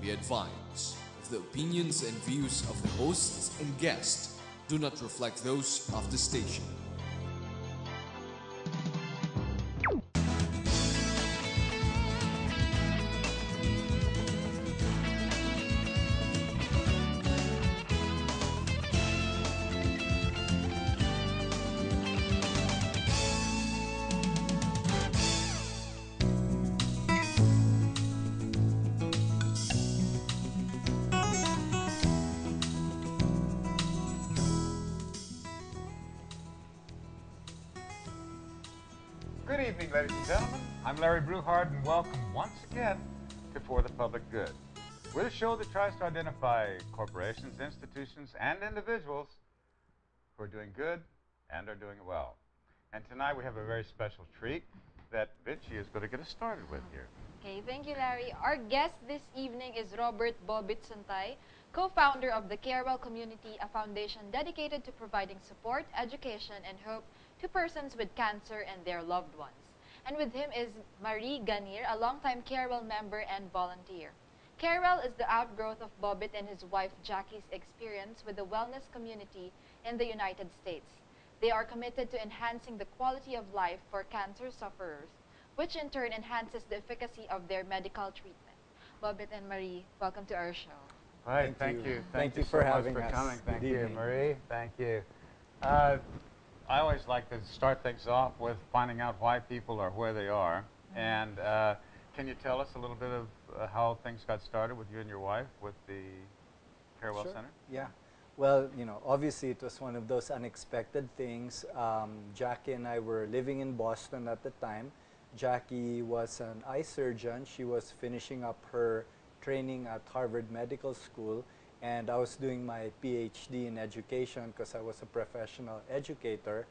We advise that the opinions and views of the hosts and guests do not reflect those of the station. Good evening, ladies and gentlemen. I'm Larry Brouhard, and welcome once again to For the Public Good. We're the show that tries to identify corporations, institutions, and individuals who are doing good and are doing well. And tonight we have a very special treat that Vinci is going to get us started with here. Okay, thank you, Larry. Our guest this evening is Robert Bobit Suntay, co-founder of the Carewell Community, a foundation dedicated to providing support, education, and hope to persons with cancer and their loved ones. And with him is Marie Ganir, a longtime Carewell member and volunteer. Carewell is the outgrowth of Bobit and his wife Jackie's experience with the wellness community in the United States. They are committed to enhancing the quality of life for cancer sufferers, which in turn enhances the efficacy of their medical treatment. Bobit and Marie, welcome to our show. Right, thank you. Thank you so for much having for us. coming. Thank Good you, evening. Marie. Thank you. I always like to start things off with finding out why people are where they are. And can you tell us a little bit of how things got started with you and your wife with the Carewell Sure. Center? Yeah. Well, you know, obviously it was one of those unexpected things. Jackie and I were living in Boston at the time. Jackie was an eye surgeon. She was finishing up her training at Harvard Medical School, and I was doing my PhD in education because I was a professional educator.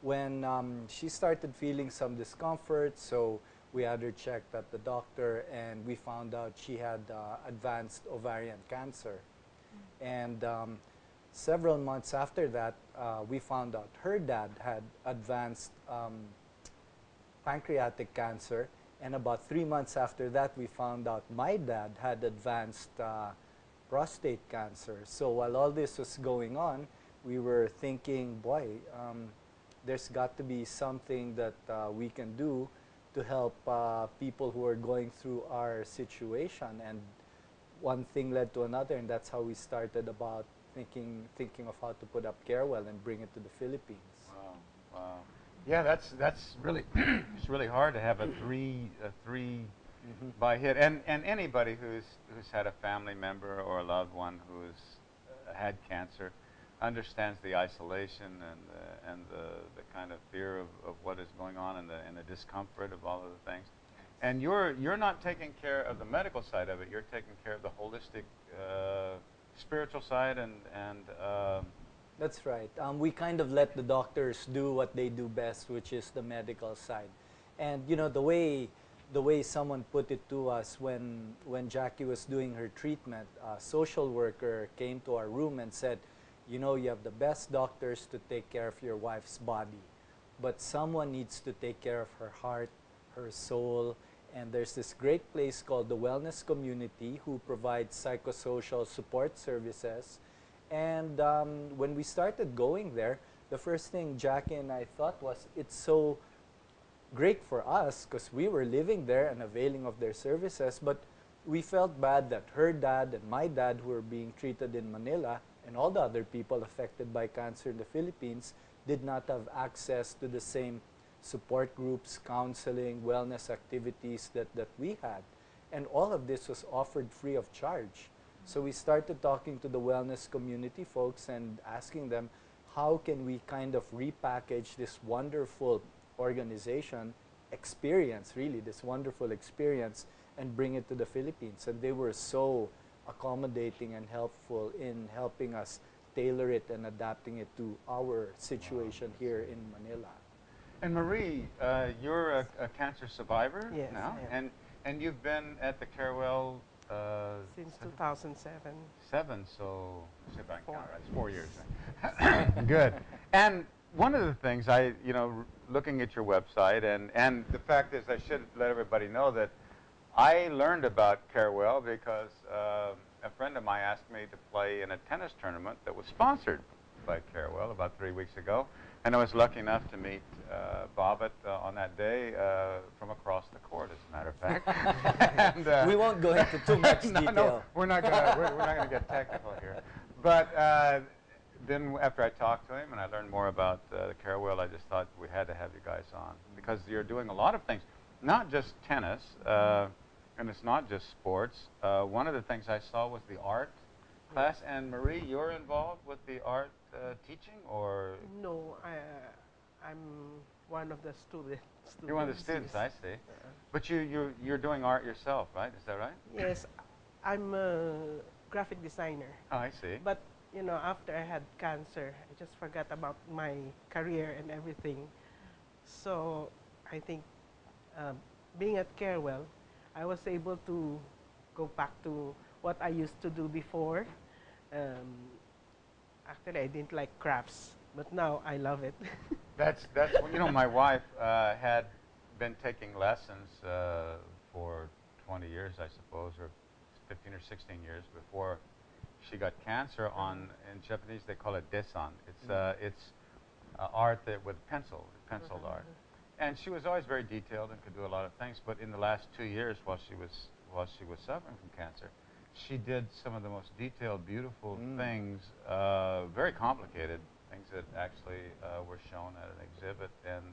When she started feeling some discomfort, so we had her checked at the doctor, and we found out she had advanced ovarian cancer. And several months after that, we found out her dad had advanced pancreatic cancer, and about 3 months after that, we found out my dad had advanced prostate cancer. So while all this was going on, we were thinking, boy, there's got to be something that we can do to help people who are going through our situation. And one thing led to another, and that's how we started about thinking of how to put up Carewell and bring it to the Philippines. Wow, wow. Yeah, that's really it's really hard to have a three by hit, and anybody who's had a family member or a loved one who's had cancer understands the isolation and the kind of fear of what is going on and the discomfort of all of the things. And you're not taking care of the medical side of it. You're taking care of the holistic spiritual side and That's right. We kind of let the doctors do what they do best, which is the medical side. And you know, the way someone put it to us when Jackie was doing her treatment, a social worker came to our room and said, you know, you have the best doctors to take care of your wife's body, but someone needs to take care of her heart, her soul. And there's this great place called the Wellness Community who provides psychosocial support services. And when we started going there, the first thing Jackie and I thought was, it's so great for us because we were living there and availing of their services, but we felt bad that her dad and my dad, who were being treated in Manila, and all the other people affected by cancer in the Philippines, did not have access to the same support groups, counseling, wellness activities that we had. And all of this was offered free of charge. So we started talking to the wellness community folks and asking them, how can we kind of repackage this wonderful organization experience, really, this wonderful experience, and bring it to the Philippines? And they were so accommodating and helpful in helping us tailor it and adapting it to our situation here in Manila. And Marie, you're a cancer survivor now, I am. and you've been at the Carewell Since 2007. 7, so see if I can 4. count right. It's 4 years. Right? Good. And one of the things looking at your website, and the fact is, I should let everybody know that I learned about Carewell because a friend of mine asked me to play in a tennis tournament that was sponsored by Carewell about 3 weeks ago. And I was lucky enough to meet Bobbitt on that day from across the court, as a matter of fact. And, we won't go into too much no, detail. no, we're not gonna get technical here. But then after I talked to him and I learned more about the Carewell, I just thought we had to have you guys on because you're doing a lot of things, not just tennis, and it's not just sports. One of the things I saw was the art class. And Marie, you're involved with the art teaching, or No, I'm one of the students. you're one of the students? I see. But you're doing art yourself, right? Is that right? Yes, I'm a graphic designer. Oh, I see. But you know, after I had cancer, I just forgot about my career and everything. So I think being at Carewell, I was able to go back to what I used to do before. Actually, I didn't like crafts, but now I love it. That's you know, my wife had been taking lessons for 20 years, I suppose, or 15 or 16 years before she got cancer. In Japanese they call it desan. It's art with penciled art, and she was always very detailed and could do a lot of things. But in the last 2 years, while she was suffering from cancer, she did some of the most detailed, beautiful things, very complicated things that actually were shown at an exhibit and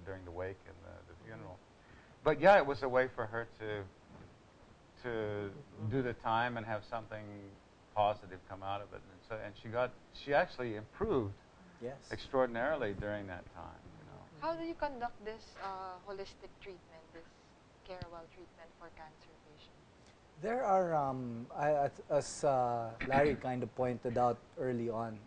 during the wake and the funeral. But yeah, it was a way for her to do the time and have something positive come out of it. And she actually improved extraordinarily during that time. You know. How do you conduct this holistic treatment, this Carewell treatment for cancer patients? There are, as Larry kind of pointed out early on,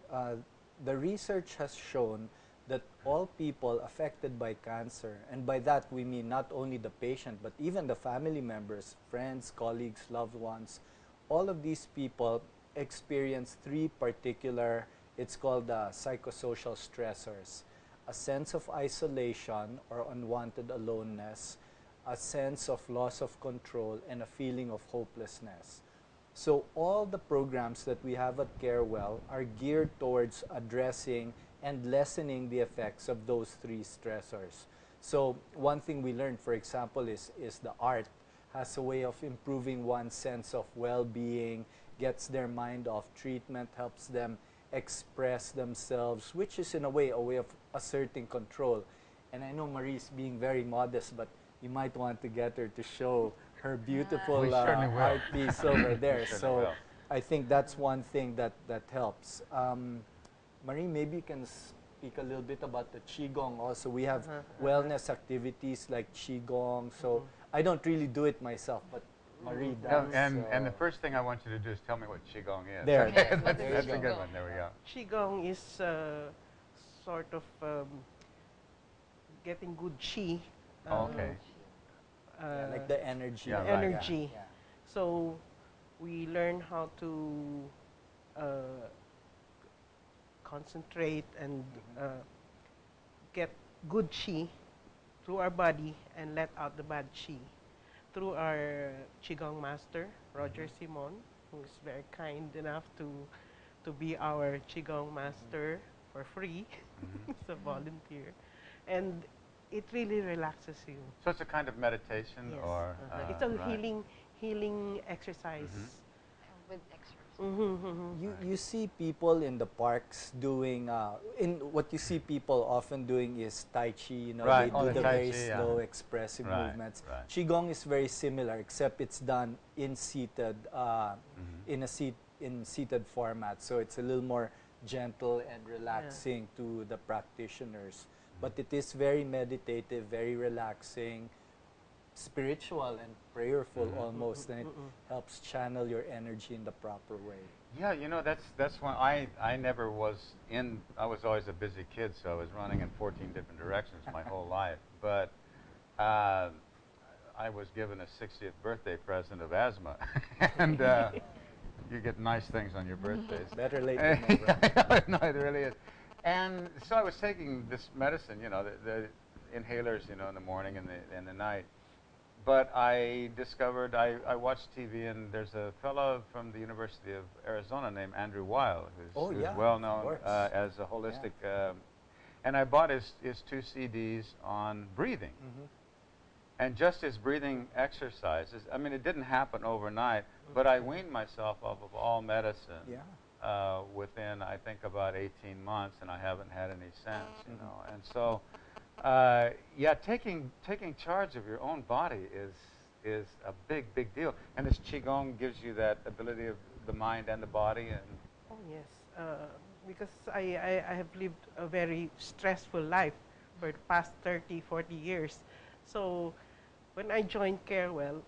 the research has shown that all people affected by cancer, and by that we mean not only the patient, but even the family members, friends, colleagues, loved ones, all of these people experience three particular, it's called psychosocial stressors: a sense of isolation or unwanted aloneness, a sense of loss of control, and a feeling of hopelessness. So all the programs that we have at Carewell are geared towards addressing and lessening the effects of those three stressors. So one thing we learned, for example, is the art has a way of improving one's sense of well-being, gets their mind off treatment, helps them express themselves, which is in a way of asserting control. And I know Marie's being very modest, but you might want to get her to show her beautiful art piece over there. So I think that's one thing that helps. Marie, maybe you can speak a little bit about the Qigong also. We have wellness activities like Qigong. So I don't really do it myself, but Marie does. And the first thing I want you to do is tell me what Qigong is. There. That's a good one. There we go. Qigong is sort of getting good qi. Okay. Like the energy. Yeah, right. Energy. Yeah. So we learn how to concentrate and get good qi through our body and let out the bad qi through our Qigong master, Roger Simon, who is very kind enough to be our Qigong master for free. It's a volunteer. And it really relaxes you. So it's a kind of meditation, Yes. or It's a right. healing exercise. With exercise. You see people in the parks doing, what you see people often doing is Tai Chi, you know, Right. they Oh, do the the Tai very Chi, slow, expressive Right, movements. right. Qigong is very similar, except it's done in seated, in seated format, so it's a little more gentle and relaxing to the practitioners. But it is very meditative, very relaxing, spiritual and prayerful almost, and it helps channel your energy in the proper way. Yeah, you know, that's one. I never was in. I was always a busy kid, so I was running in 14 different directions my whole life. But I was given a 60th birthday present of asthma, and you get nice things on your birthdays. Better late than never. No, it really is. And so I was taking this medicine, you know, the inhalers, you know, in the morning and the night. but I discovered, I watched TV, and there's a fellow from the University of Arizona named Andrew Weil, who's well known as a holistic, and I bought his 2 CDs on breathing. And just his breathing exercises, I mean, it didn't happen overnight, but I weaned myself off of all medicine within, I think, about 18 months, and I haven't had any since, you know. And so, yeah, taking charge of your own body is a big deal. And this Qigong gives you that ability of the mind and the body. And oh, yes, because I have lived a very stressful life for the past 30, 40 years. So when I joined Carewell,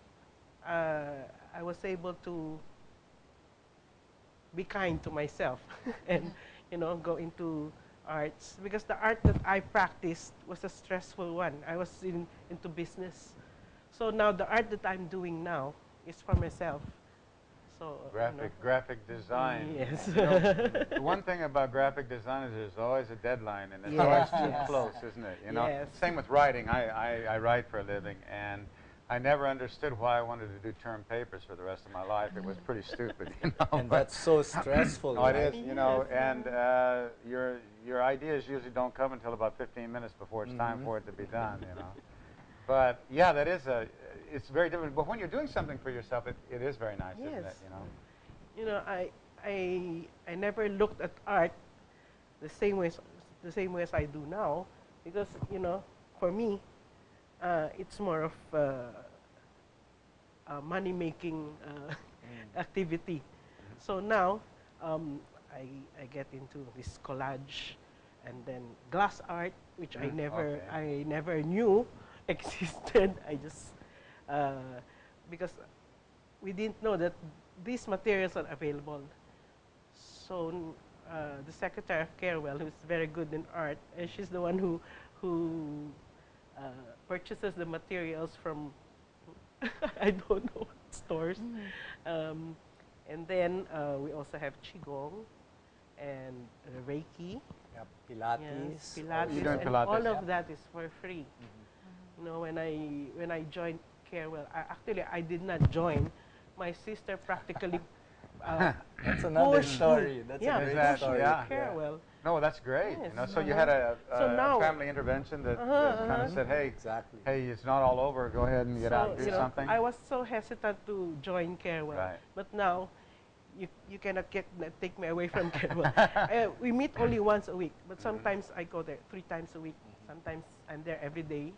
I was able to be kind to myself and, you know, go into arts, because the art that I practiced was a stressful one. I was into business. So now the art that I'm doing now is for myself. So graphic design. Yes. You know, the one thing about graphic design is there's always a deadline, and it's always too close, isn't it? You know. Yes. Same with writing. I write for a living, and I never understood why I wanted to do term papers for the rest of my life. It was pretty stupid, you know. And that's so stressful. Oh, it is, you know. And your ideas usually don't come until about 15 minutes before it's time for it to be done, you know. But yeah, that is it's very different. But when you're doing something for yourself, it is very nice, isn't it? You know. You know, I never looked at art the same way as I do now, because, you know, for me, it's more of a money-making activity. So now I get into this collage, and then glass art, which I never knew existed. I just because we didn't know that these materials are available. So the secretary of Carewell, who's very good in art, and she's the one who purchases the materials from I don't know what stores. And then we also have Qigong and Reiki. Yep. Pilates. Yes, Pilates. You're doing and Pilates. all of that is for free. You know, when I joined Carewell, actually I did not join. My sister practically That's another pushed story. me. That's Yeah, a great pushed story. me to Carewell. No, that's great. Yes. You know, so you had a now- family intervention that kind of said, hey, Exactly. hey, it's not all over. Go ahead and get out and do you know, something. I was so hesitant to join Carewell, Right. but now you cannot take me away from Carewell. We meet only once a week, but sometimes I go there 3 times a week. Sometimes I'm there every day.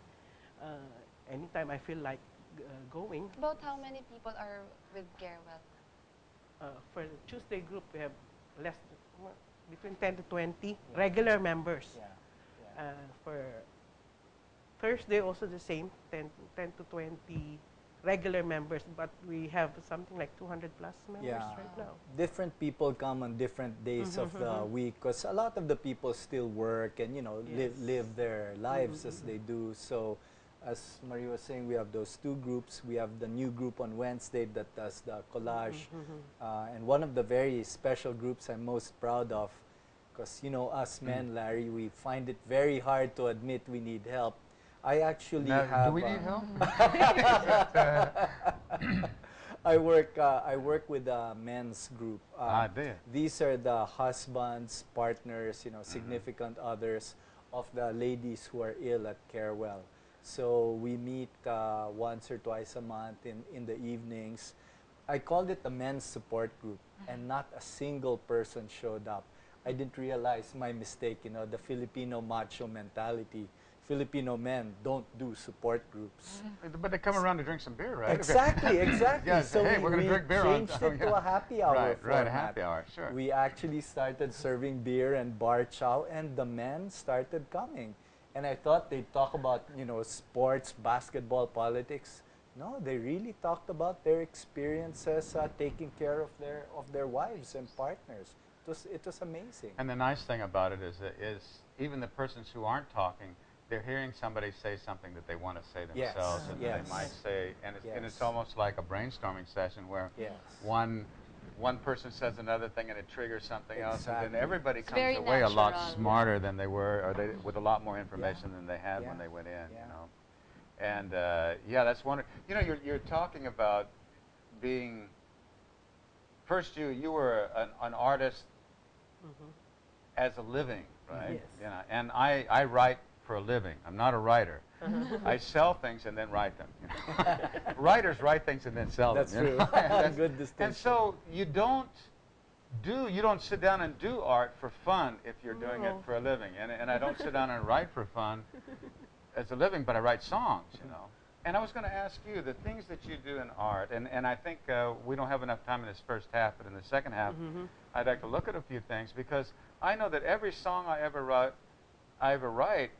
Anytime I feel like going. About how many people are with Carewell? For the Tuesday group, we have between 10 to 20 regular members. For Thursday, also the same, 10 to 20 regular members, but we have something like 200 plus members right now. Different people come on different days of the week, because a lot of the people still work and, you know, live their lives as they do. So as Marie was saying, we have those 2 groups. We have the new group on Wednesday that does the collage. And one of the very special groups I'm most proud of, because, you know, us men, Larry, we find it very hard to admit we need help. I actually have... Do we need help? I work with a men's group. There. These are the husbands, partners, you know, significant others of the ladies who are ill at Carewell. So we meet once or twice a month in the evenings. I called it a men's support group, and not a single person showed up. I didn't realize my mistake, you know, the Filipino macho mentality. Filipino men don't do support groups. But they come around to drink some beer, right? Exactly, exactly. Yeah, so hey, we're going to drink beer on changed it to a happy hour Right, format. a happy hour, sure. We actually started serving beer and bar chow, and the men started coming. And I thought they'd talk about, you know, sports, basketball, politics. No, they really talked about their experiences taking care of their wives and partners. It was amazing. And the nice thing about it is even the persons who aren't talking, they're hearing somebody say something that they want to say themselves, and they might say, and it's almost like a brainstorming session where one person says another thing and it triggers something else, and then everybody comes away a lot smarter than they were, or with a lot more information than they had when they went in. You know. And yeah, that's wonderful. You know, you're talking about being. First, you were an artist as a living, right? Yes. You know, and I write for a living. I'm not a writer. I sell things and then write them. You know? Writers write things and then sell That's them. true. Good distinction. And so you don't sit down and do art for fun if you're doing it No. for a living. And I don't sit down and write for fun as a living, but I write songs, you know. And I was going to ask you, the things that you do in art, and I think we don't have enough time in this first half, but in the second half, I'd like to look at a few things, because I know that every song I ever write,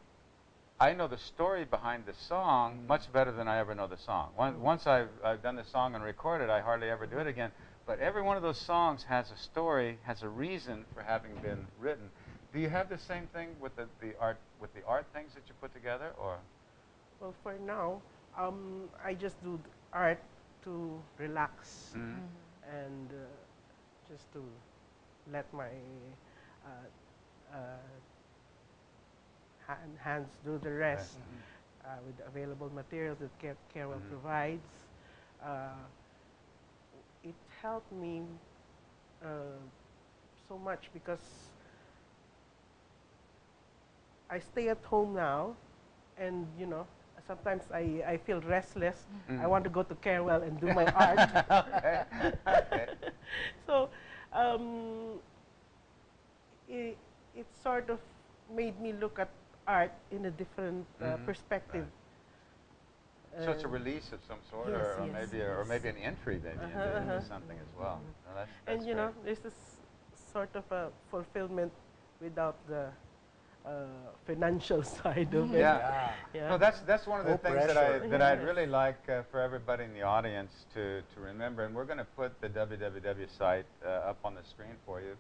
I know the story behind the song much better than I ever know the song. Once I've done the song and recorded, I hardly ever do it again. But every one of those songs has a story, has a reason for having been written. Do you have the same thing with the art things that you put together, or? Well, for now, I just do art to relax and just to let my hands do the rest with the available materials that Carewell provides. It helped me so much because I stay at home now, and you know, sometimes I feel restless. I want to go to Carewell and do my art. Okay. So it sort of made me look at art in a different perspective. So it's a release of some sort, Yes, or yes, maybe an entry maybe into something as well. No, that's And you great. know, there's this sort of a fulfillment without the financial side of it. Yeah. Yeah. No, that's one of the No things pressure. that I'd really like for everybody in the audience to remember, and we're going to put the www site up on the screen for you.